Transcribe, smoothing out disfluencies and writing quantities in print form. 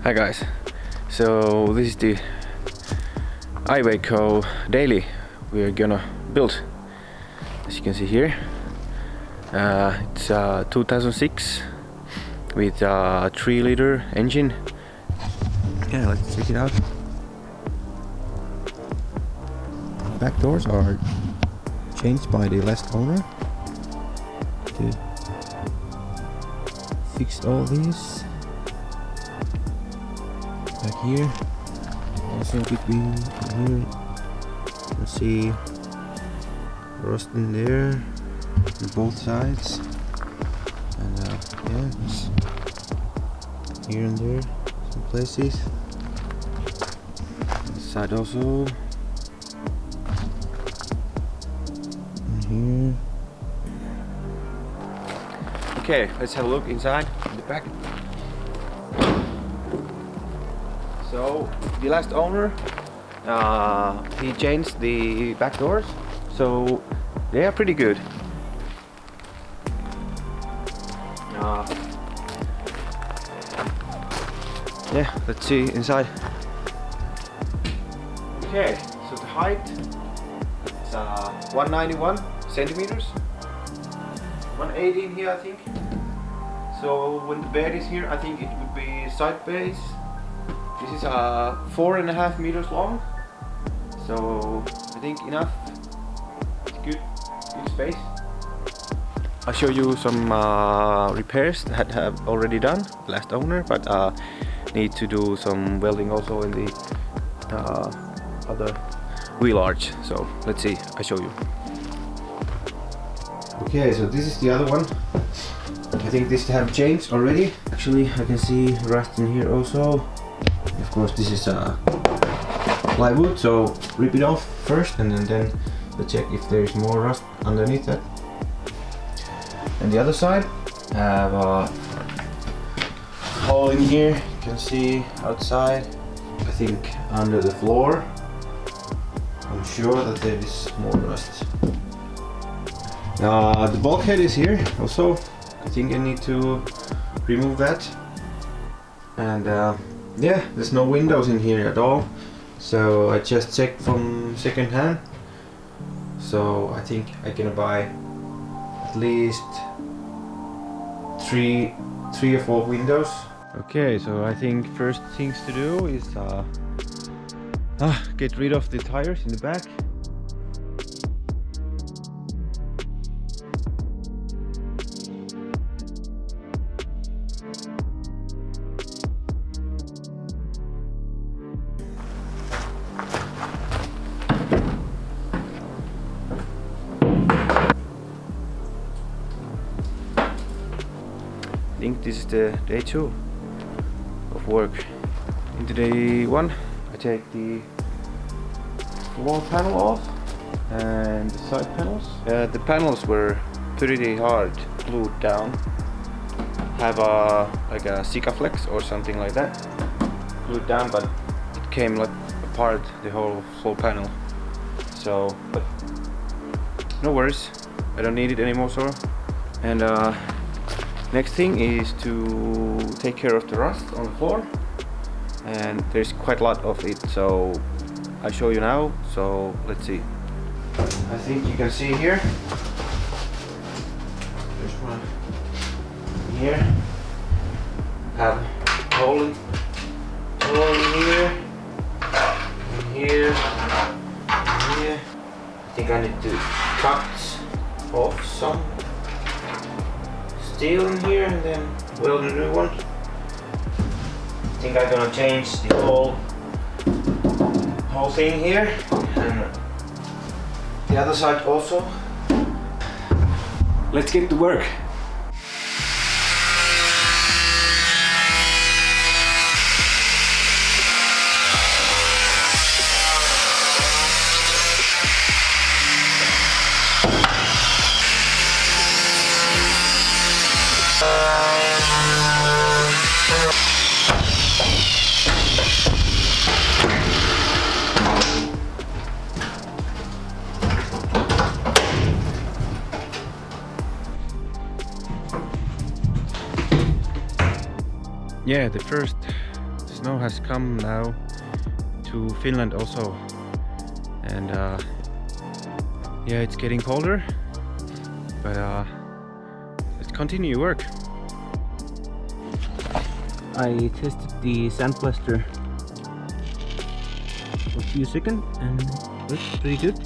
Hi guys, so this is the Iveco daily we're gonna build. As you can see here, it's 2006 with a 3-liter engine. Yeah, let's check it out. Back doors are changed by the last owner. They fixed all these. Back here, also between here, you can see rust in there on both sides, and yeah, it's here and there, some places. This side also, and here. Okay, let's have a look inside in the back. So the last owner, he changed the back doors, so they are pretty good. Yeah, let's see inside. Okay, so the height is 191 centimeters, 180 in here I think. So when the bed is here, I think it would be side base. This is 4.5 meters long, so I think enough. It's good space. I'll show you some repairs that have already done last owner, but need to do some welding also in the other wheel arch. So let's see, I show you. Okay, so this is the other one. I think this have changed already. Actually, I can see rust in here also. Of course, this is plywood, so rip it off first, and then we'll check if there is more rust underneath that. And the other side, I have a hole in here. You can see outside. I think under the floor. I'm sure that there is more rust. The bulkhead is here also. I think I need to remove that. And yeah, there's no windows in here at all, so I just checked from second hand. So I think I'm gonna buy at least three or four windows. Okay, so I think first things to do is get rid of the tires in the back. I think this is the day 2 of work. Into day 1, I take the floor panel off and the side panels. The panels were pretty hard glued down. Have like a Sikaflex or something like that glued down, but it came like apart, the whole floor panel. So, but no worries, I don't need it anymore. So, and next thing is to take care of the rust on the floor, and there's quite a lot of it, so I'll show you now. So let's see. I think you can see here. There's one here. Have a hole in here, and here, and here. I think I need to cut off some steel in here and then weld a new one. I think I'm gonna change the whole thing here, and the other side also. Let's get to work. Yeah, the first snow has come now to Finland also, and yeah, it's getting colder, but let's continue work. I tested the sandblaster for a few seconds and it looks pretty good.